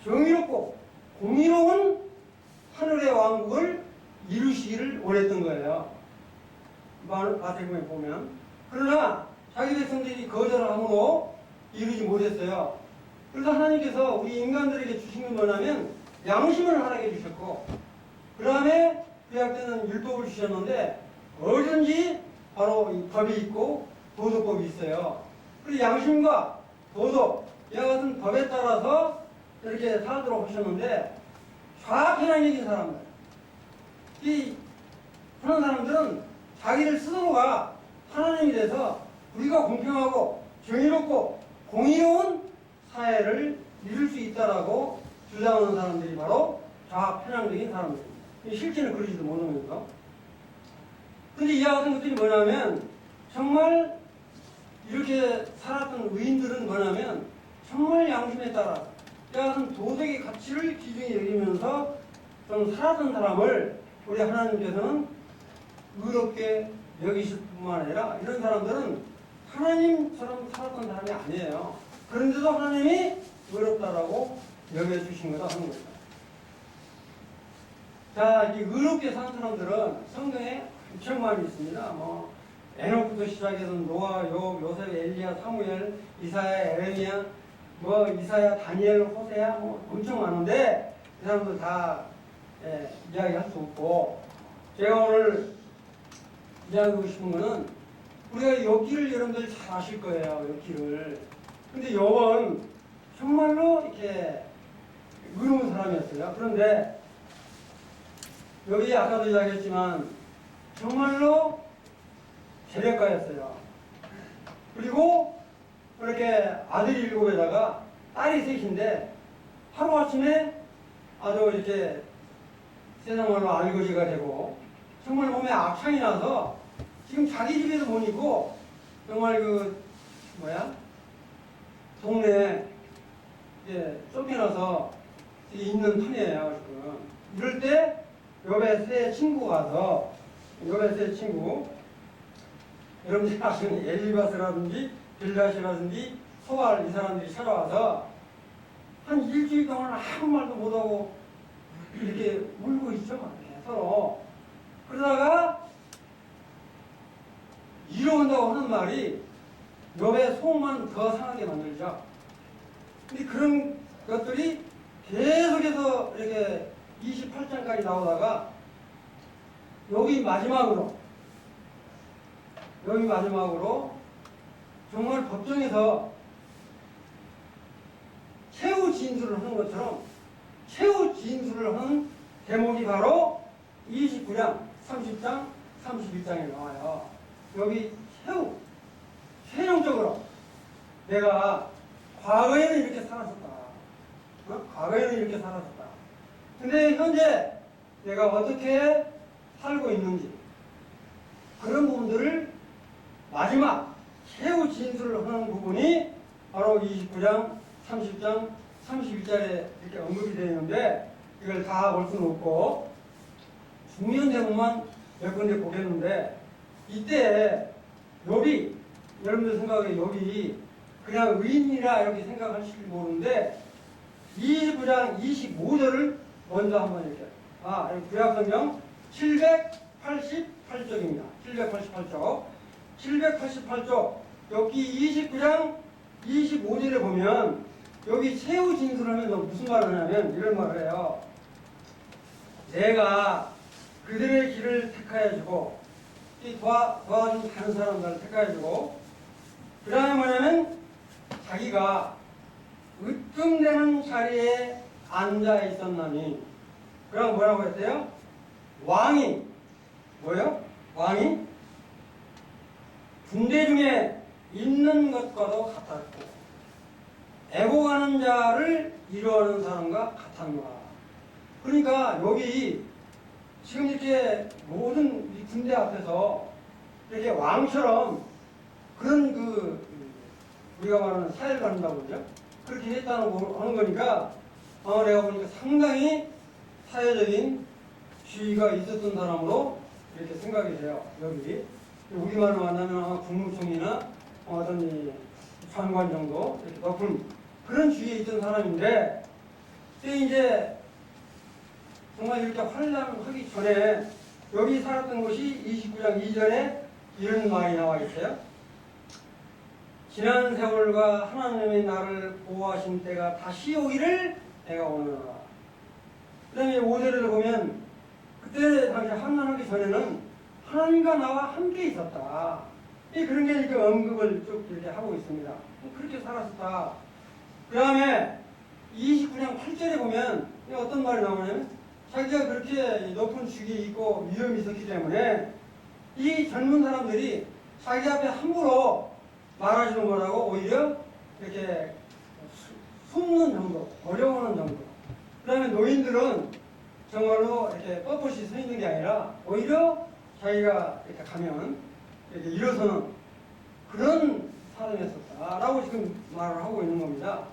정의롭고 공의로운 하늘의 왕국을 이루시기를 원했던 거예요. 마태복음에 보면. 그러나 자기 백성들이 거절을 함으로 이루지 못했어요. 그래서 하나님께서 우리 인간들에게 주신 건 뭐냐면 양심을 허락해 주셨고 그 다음에 구약때는 율법을 주셨는데 어디든지 바로 이 법이 있고 도덕법이 있어요. 그리고 양심과 도덕 이와 같은 법에 따라서 이렇게 살도록 하셨는데 좌편향적인 사람들 그런 사람들은 자기를 스스로가 하나님이 돼서 우리가 공평하고 정의롭고 공의로운 사회를 이룰 수 있다라고 주장하는 사람들이 바로 좌편향적인 사람들입니다. 실제는 그러지도 못하면서. 근데 이와 같은 것들이 뭐냐면 정말 이렇게 살았던 의인들은 뭐냐면 정말 양심에 따라 이와 같은 도덕의 가치를 기준히 여기면서 좀 살았던 사람을 우리 하나님께서는 의롭게 여기실 뿐만 아니라 이런 사람들은 하나님처럼 살았던 사람이 아니에요. 그런데도 하나님이 의롭다라고 여겨주신 거다 하는 겁니다. 자, 이 의롭게 산 사람들은 성경에 엄청 많이 있습니다. 뭐 에녹부터 시작해서 노아, 욥, 요셉, 엘리야, 사무엘, 이사야, 에레미야, 뭐 이사야, 다니엘, 호세야 뭐 엄청 많은데 이 사람들 다 이야기할 수 없고 제가 오늘 이야기하고 싶은 거는 우리가 욥기를 여러분들 잘 아실 거예요. 욥기를. 근데 욥은 정말로 이렇게 의로운 사람이었어요. 그런데 욥이 아까도 이야기했지만 정말로 재력가였어요. 그리고 그렇게 아들이 7에다가 딸이 3인데 하루아침에 아주 이렇게 세상말로 알거지가 되고 정말 몸에 악창이 나서 지금 자기 집에도 못 있고 정말 동네에 쫓겨나서 있는 판이에요. 지금. 이럴 때 욥의 세 친구가 와서 욥의 세 친구 여러분들이 아시는 엘리바스라든지 빌닷이라든지 소알 이 사람들이 찾아와서 한 일주일 동안 아무 말도 못하고 이렇게 울고 있죠. 서로. 그러다가 이뤄온다고 하는 말이 욥의 속만 더 상하게 만들죠. 근데 그런 것들이 계속해서 이렇게 28장까지 나오다가 여기 마지막으로 정말 법정에서 최후 진술을 하는 것처럼 최후 진술을 하는 대목이 바로 29장, 30장, 31장에 나와요. 여기 최종적으로 내가 과거에는 이렇게 살았었다. 과거에는 이렇게 살았었다. 근데 현재 내가 어떻게 살고 있는지 그런 부분들을 마지막 최후 진술을 하는 부분이 바로 29장, 30장, 31절에 이렇게 언급이 되어 있는데 이걸 다 볼 수는 없고 중요한 대목만 몇 군데 보겠는데 이때 욥이 여러분들 생각에 욥이 그냥 의인이라 이렇게 생각하실지 모르는데 29장 25절을 먼저 한번 이렇게 구약성경 788쪽입니다. 788쪽 788쪽 여기 29장 25절에 보면 여기 최후 진술하면 무슨 말을 하냐면 이런 말을 해요. 내가 그들의 길을 택하여주고 도와준 다른 사람들을 택하여주고 그 다음에 뭐냐면 자기가 으뜸되는 자리에 앉아 있었나니 그럼 뭐라고 했대요? 왕이 뭐예요? 왕이 군대 중에 있는 것과도 같았고 애고가는 자를 이루어하는 사람과 같았노라. 그러니까 여기 지금 이렇게 모든 이 군대 앞에서 이렇게 왕처럼 그런 우리가 말하는 사회를 갖는다고 그러죠? 그렇게 했다는 하는 거니까 내가 보니까 상당히 사회적인 지위가 있었던 사람으로 이렇게 생각이 돼요. 여기 우리말로 만나면 국무총리나 어떤 이 장관 정도 이렇게 높은 그런 지위에 있던 사람인데 이제 정말 이렇게 환란하기 전에 여기 살았던 곳이 29장 2절에 이런 말이 나와 있어요. 지난 세월과 하나님의 나를 보호하신 때가 다시 오기를 내가 원하노라. 그 다음에 5절을 보면 그때 당시 환난하기 전에는 하나님과 나와 함께 있었다. 그런 게 이렇게 언급을 쭉 이렇게 하고 있습니다. 그렇게 살았었다. 그 다음에 29장 8절에 보면 어떤 말이 나오냐면 자기가 그렇게 높은 직위에 있고 위험이 있었기 때문에 이 젊은 사람들이 자기 앞에 함부로 말하지는 못하고 오히려 이렇게 숨는 정도, 어려워하는 정도. 그 다음에 노인들은 정말로 이렇게 뻣뻣이 서 있는 게 아니라 오히려 자기가 이렇게 가면 이렇게 일어서는 그런 사람이었었다라고 지금 말을 하고 있는 겁니다.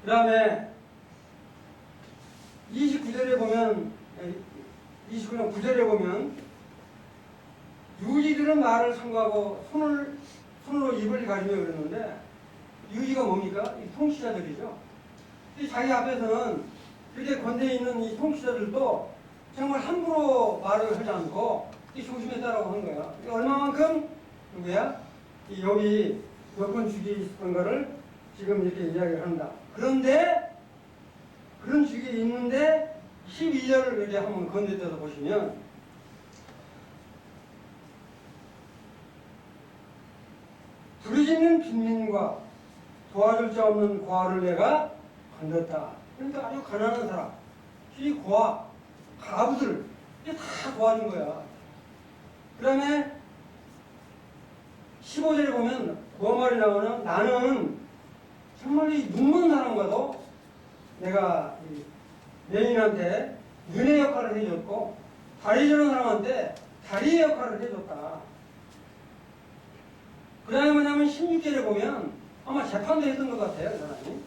그 다음에 29절에 보면 29장 9절에 보면 유지들은 말을 삼가하고 손으로 입을 가리며 그랬는데 유지가 뭡니까? 이 통치자들이죠. 자기 앞에서는 이렇게 건대에 있는 이 통치자들도 정말 함부로 말을 하지 않고 조심했다라고 하는 거야. 얼마만큼 누구야? 여기 몇 번 죽이 있었던 거를 지금 이렇게 이야기를 한다. 그런데 그런 죽이 있는데 12절을 이렇게 한번 건네떼서 보시면 부르짖는 빈민과 도와줄 자 없는 고아를 내가 건졌다. 그러니까 아주 가난한 사람, 이 고아, 가부들 다 도와준 거야. 그 다음에 15절에 보면 뭐 말이 나오냐면 나는 정말 이 눕는 사람과도 내가 여인한테 눈의 역할을 해줬고 다리 저는 사람한테 다리의 역할을 해줬다. 그 다음에 뭐냐면 16절에 보면 아마 재판도 했던 것 같아요. 그 사람이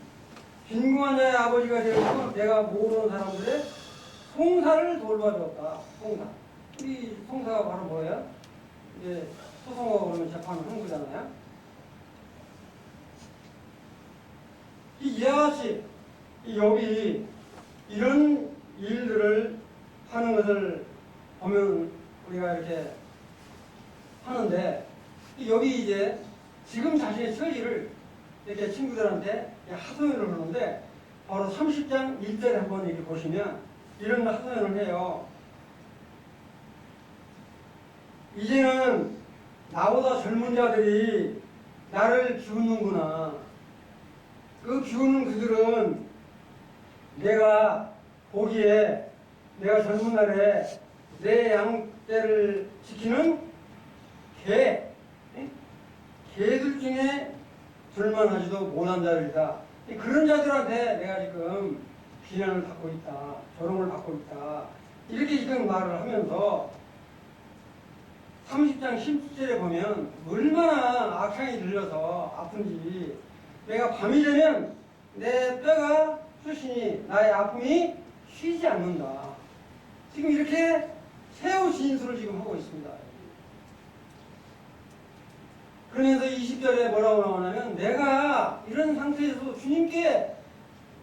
빈궁한 자의 아버지가 되어서 내가 모르는 사람들의 송사를 돌봐줬다. 송사. 이 송사가 바로 뭐예요? 이제 소송하고 그러면 재판을 한 거잖아요. 이와 같이 욥이 이런 일들을 하는 것을 보면 우리가 이렇게 하는데 여기 이제 지금 자신의 처지를 이렇게 친구들한테 하소연을 하는데 바로 30장 1절에 한번 이렇게 보시면 이런 하소연을 해요. 이제는 나보다 젊은 자들이 나를 비웃는구나. 그 비웃는 그들은 내가 보기에 내가 젊은 날에 내 양떼를 지키는 개들 중에 둘만하지도 못한 자들이다. 그런 자들한테 내가 지금 비난을 받고 있다. 조롱을 받고 있다. 이렇게 지금 말을 하면서 30장 10절에 보면 얼마나 악창이 들려서 아픈지 내가 밤이 되면 내 뼈가 쑤시니 나의 아픔이 쉬지 않는다. 지금 이렇게 새우 진술을 지금 하고 있습니다. 그러면서 20절에 뭐라고 나오냐면 내가 이런 상태에서 주님께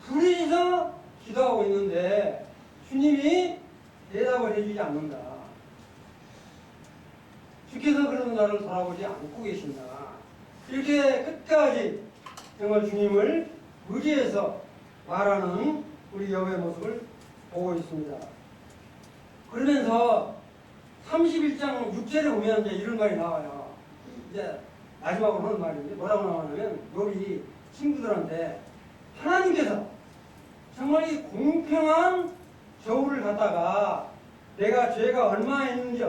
부르짖어 기도하고 있는데 주님이 대답을 해주지 않는다. 주께서 그런 나를 돌아보지 않고 계신다. 이렇게 끝까지 정말 주님을 의지해서 말하는 우리 여배의 모습을 보고 있습니다. 그러면서 31장 6절에 보면 이제 이런 말이 나와요. 이제 마지막으로 하는 말인데 뭐라고 나오냐면 여기 친구들한테 하나님께서 정말 이 공평한 저울을 갖다가 내가 죄가 얼마나 있는지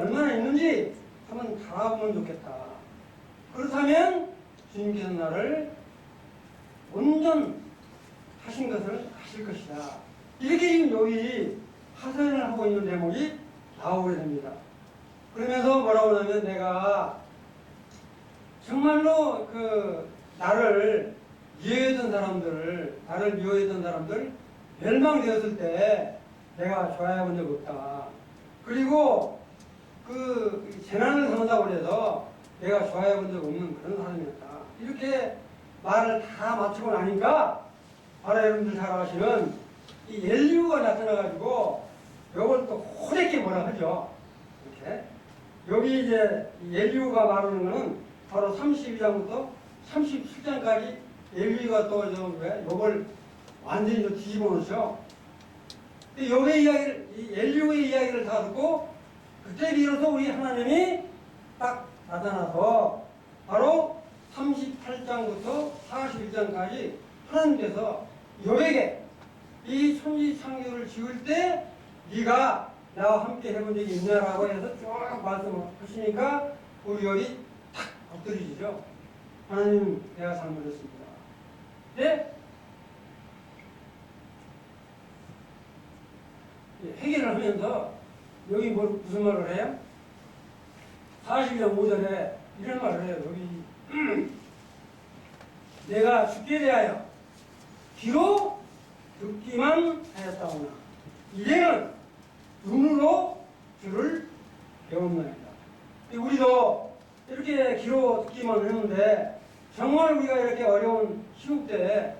한번 달아보면 좋겠다. 그렇다면 주님께서 나를 온전하신 것을 아실 것이다. 이렇게 지금 여기 하소연을 하고 있는 대목이 나오게 됩니다. 그러면서 뭐라고 하냐면 내가 정말로 나를 미워했던 사람들 멸망되었을 때 내가 좋아해 본 적 없다. 그리고 재난을 당한다고 해서 내가 좋아해 본 적 없는 그런 사람이었다. 이렇게 말을 다 마치고 나니까 바로 여러분들 잘 아시는 이 엘리후가 나타나가지고 이걸 또 호되게 뭐라 하죠. 이렇게 여기 이제 이 엘리후가 말하는 거는 바로 32장부터 37장까지 엘리후가 또 이걸 완전히 좀 뒤집어 놓죠. 여기 이야기를, 이 엘리후의 이야기를 다 듣고 그때 비로소 우리 하나님이 딱 나타나서 바로 38장부터 41장까지 하나님께서 여에게 이 천지창조를 지을 때 네가 나와 함께 해본 적이 있냐라고 해서 쭉 말씀하시니까 우리 여기 탁 엎드리죠. 하나님 내가 잘못했습니다. 네? 회개를 하면서 여기 무슨 말을 해요? 40장 5절에 이런 말을 해요. 여기 내가 죽게 대하여 귀로 듣기만 하였다오나 이제는 눈으로 주를 배웠나이다. 우리도 이렇게 귀로 듣기만 했는데 정말 우리가 이렇게 어려운 시국 때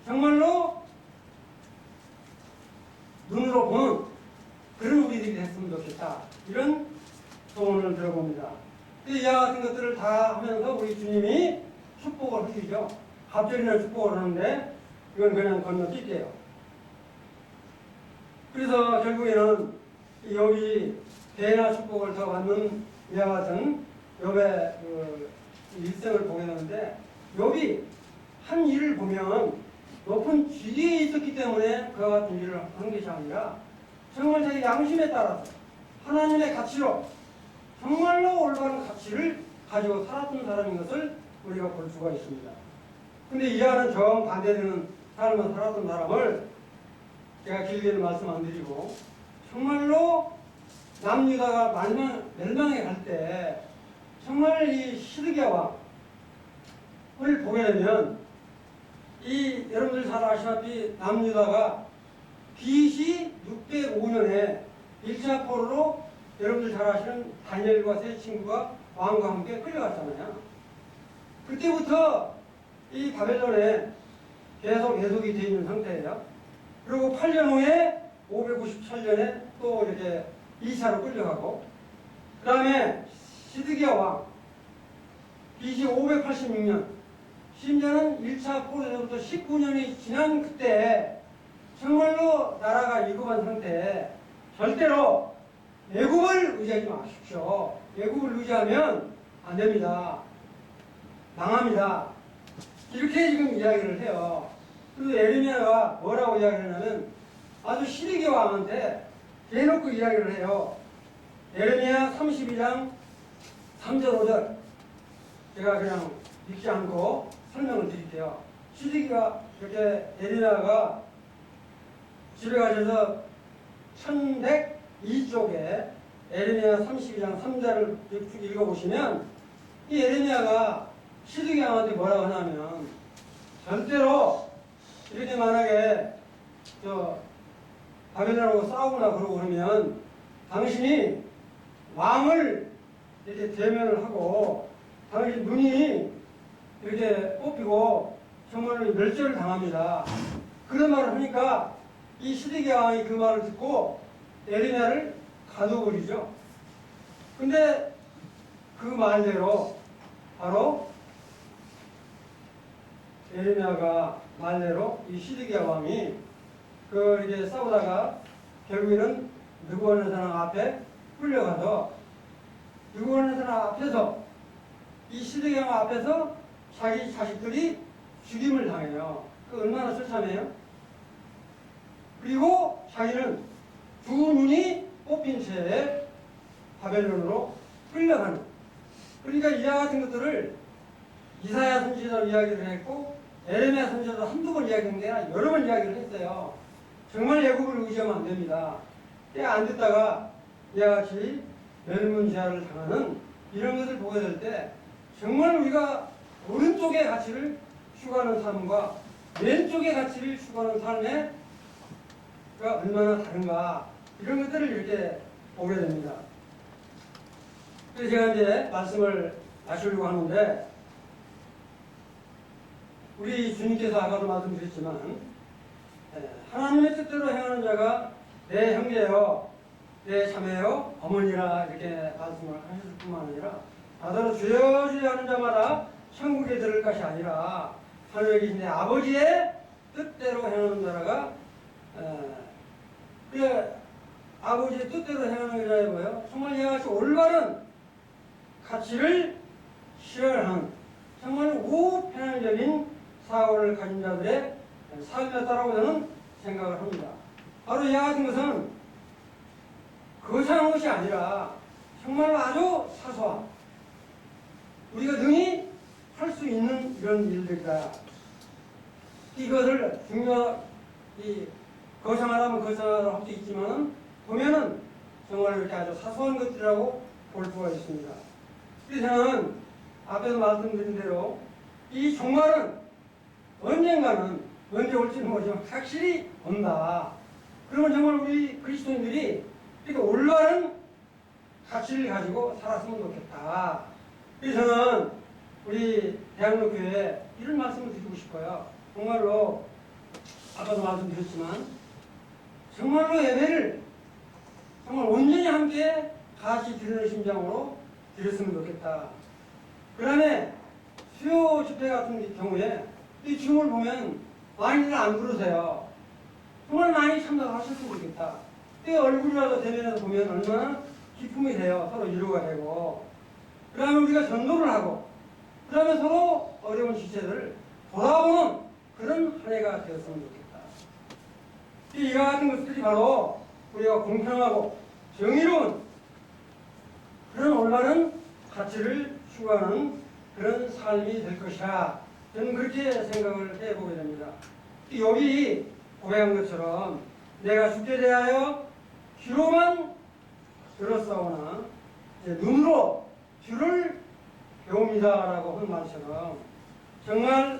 정말로 눈으로 보는 그런 우리들이 됐으면 좋겠다. 이런 소원을 들어봅니다. 이와 같은 것들을 다 하면서 우리 주님이 축복을 해주죠. 갑절이나 축복을 하는데 이건 그냥 건너뛸게요. 그래서 결국에는 여기 대나 축복을 더 받는 이와 같은 욥의 일생을 보게 되는데 욥이 한 일을 보면 높은 지위에 있었기 때문에 그와 같은 일을 하는 것이 아니라 정말 자기 양심에 따라서 하나님의 가치로 정말로 올바른 가치를 가지고 살았던 사람인 것을 우리가 볼 수가 있습니다. 근데 이와는 정반대되는 삶을 살았던 사람을 제가 길게는 말씀 안 드리고 정말로 남유다가 멸망에 갈 때 정말 이 시드기야 왕을 보게 되면 이 여러분들 잘 아시다시피 남유다가 BC 605년에 1차 포로로 여러분들 잘 아시는 다니엘과 세 친구가 왕과 함께 끌려갔잖아요. 그때부터 이 바벨론에 계속이 되어 있는 상태예요. 그리고 8년 후에 597년에 또 이렇게 2차로 끌려가고 그 다음에 시드기야 왕 BC 586년, 심지어는 1차 포로로부터 19년이 지난 그때 정말로 나라가 위급한 상태에 절대로 외국을 의지하지 마십시오. 외국을 의지하면 안 됩니다. 망합니다. 이렇게 지금 이야기를 해요. 그리고 에르미야가 뭐라고 이야기를 하냐면 아주 시드기야 왕한테 대놓고 이야기를 해요. 에르미야 32장 3절 5절 제가 그냥 읽지 않고 설명을 드릴게요. 시드기야 이렇게 에르미야가 집에 가셔서 1102쪽에 에르미야 32장 3절을 쭉 읽어보시면 이 에르미야가 시드기야 왕한테 뭐라고 하냐면 절대로 이렇게 만약에 바벨론하고 싸우거나 그러고 그러면 당신이 왕을 이렇게 대면을 하고 당신 눈이 이렇게 뽑히고 정말로 멸절을 당합니다. 그런 말을 하니까 이 시드기야 왕이 그 말을 듣고 에르미야를 가둬버리죠. 근데 그 말대로 바로 에르미야가 말대로 이 시드기야 왕이 이렇게 싸우다가 결국에는 느부갓네살 앞에 끌려가서 느부갓네살 앞에서 이 시드기야 왕 앞에서 자기 자식들이 죽임을 당해요. 그 얼마나 처참해요? 그리고 자기는 두 눈이 뽑힌 채에 바벨론으로 끌려가는. 그러니까 이와 같은 것들을 이사야 선지자로 이야기를 했고 에레미야 선지자도 한두 번 이야기한 게 아니라 여러 번 이야기를 했어요. 정말 애굽을 의지하면 안 됩니다. 안 듣다가 이와 같이 멸문제하를 당하는 이런 것을 보게 될 때 정말 우리가 오른쪽의 가치를 추구하는 삶과 왼쪽의 가치를 추구하는 삶에 얼마나 다른가 이런 것들을 이렇게 보게 됩니다. 그래서 제가 이제 말씀을 마치려고 하는데 우리 주님께서 아까도 말씀드렸지만 하나님의 뜻대로 행하는 자가 내 형제요 내 자매요 어머니라 이렇게 말씀을 하셨을 뿐만 아니라 나더러 주여 주여 하는 자마다 천국에 들을 것이 아니라 하늘에 계신 내 아버지의 뜻대로 행하는 자라가 아버지의 뜻대로 행하는 자에 뭐예요? 정말 이와 같이 올바른 가치를 실현하는 정말 우편향적인 사고를 가진 자들의 삶이었다라고 저는 생각을 합니다. 바로 이와 같은 것은 거창한 것이 아니라 정말로 아주 사소한 우리가 능히 할 수 있는 이런 일들이다. 이것을 거창하다면 거창하다고 할 수 있지만 보면은 정말 이렇게 아주 사소한 것들이라고 볼 수가 있습니다. 그래서 저는 앞에서 말씀드린 대로 이 종말은 언젠가는 언제 올지는 모르지만 확실히 온다. 그러면 정말 우리 그리스도인들이 이렇게 올바른 가치를 가지고 살았으면 좋겠다. 그래서 저는 우리 대학로교회에 이런 말씀을 드리고 싶어요. 정말로 아까도 말씀드렸지만 정말로 예배를 정말 온전히 함께 같이 드리는 심정으로 드렸으면 좋겠다. 그 다음에 수요 집회 같은 경우에 이 춤을 보면 많이들 안 부르세요. 정말 많이 참석하셨으면 좋겠다. 이 얼굴이라도 대면에서 보면 얼마나 기쁨이 돼요. 서로 위로가 되고. 그 다음에 우리가 전도를 하고 그 다음에 서로 어려운 시체들을 돌아보는 그런 한 해가 되었으면 좋겠다. 이와 같은 것들이 바로 우리가 공평하고 정의로운 그런 올바른 가치를 추구하는 그런 삶이 될 것이야. 저는 그렇게 생각을 해보게 됩니다. 여기 고백한 것처럼 내가 주께 대하여 귀로만 들었사오나 눈으로 주를 배웁니다라고 한 말처럼 정말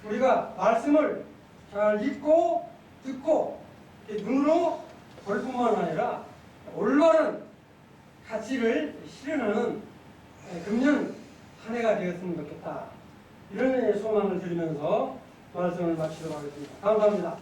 우리가 말씀을 잘 읽고 듣고 눈으로 볼 뿐만 아니라 올바른 가치를 실현하는 금년 한 해가 되었으면 좋겠다. 이런 소망을 드리면서 말씀을 마치도록 하겠습니다. 감사합니다.